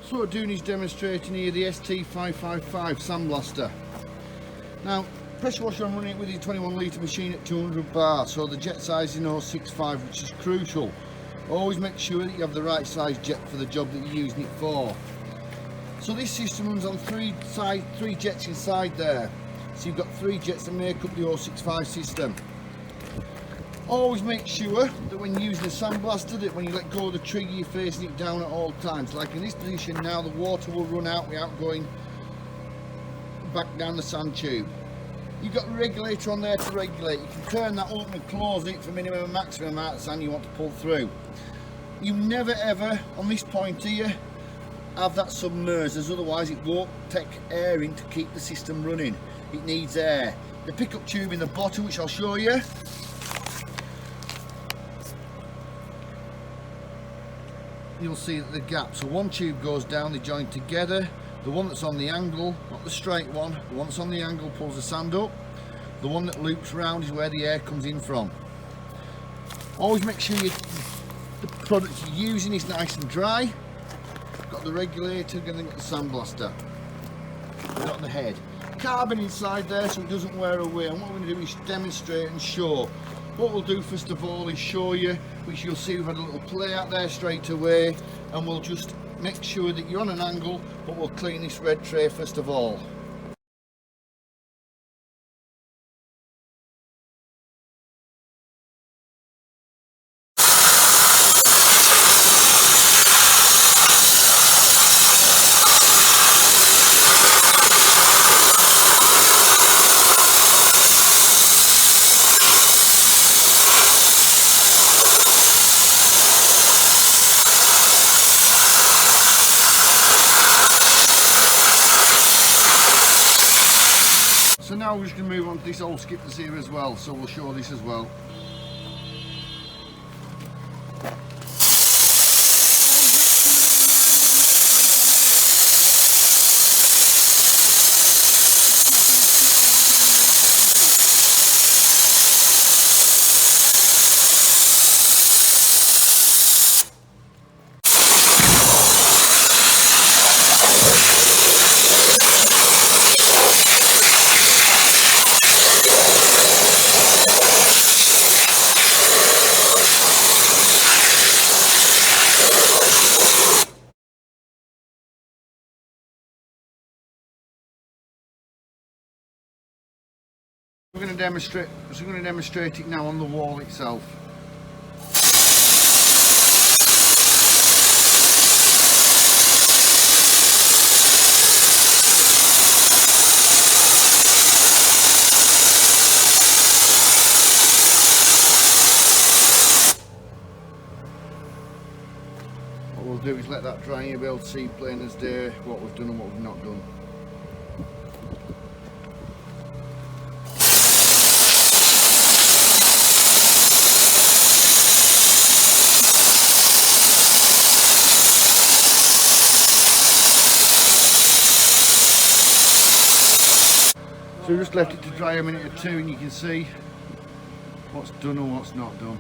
So what we're doing is demonstrating here the St555 Sandblaster. Now, pressure washer, I'm running it with the 21 litre machine at 200 bar, so the jet size is 0.65, which is crucial. Always make sure that you have the right size jet for the job that you're using it for. So this system runs on three jets inside there. So you've got 3 jets that make up the 0.65 system. Always make sure that when using a sandblaster, that when you let go of the trigger, you're facing it down at all times. Like in this position now, the water will run out without going back down the sand tube. You've got a regulator on there to regulate. You can turn that open and close it for minimum and maximum amount of sand you want to pull through. You never ever, on this point here, have that submerged, as otherwise it won't take air in to keep the system running. It needs air. The pickup tube in the bottom, which I'll show you, you'll see that the gap, so one tube goes down, they join together. The one that's on the angle, not the straight one, the one that's on the angle pulls the sand up. The one that loops round is where the air comes in from. Always make sure the product you're using is nice and dry. Got the regulator, and then got the sandblaster. Got the head. Carbon inside there so it doesn't wear away, and what we're going to do is demonstrate and show. What we'll do first of all is show you, which you'll see we've had a little play out there straight away, and we'll just make sure that you're on an angle, but we'll clean this red tray first of all. So now we're just going to move on to this old skip that's here as well, so we'll show this as well. We're going to demonstrate it now on the wall itself. What we'll do is let that dry and you'll be able to see plain as day what we've done and what we've not done. So we just left it to dry a minute or two, and you can see what's done and what's not done.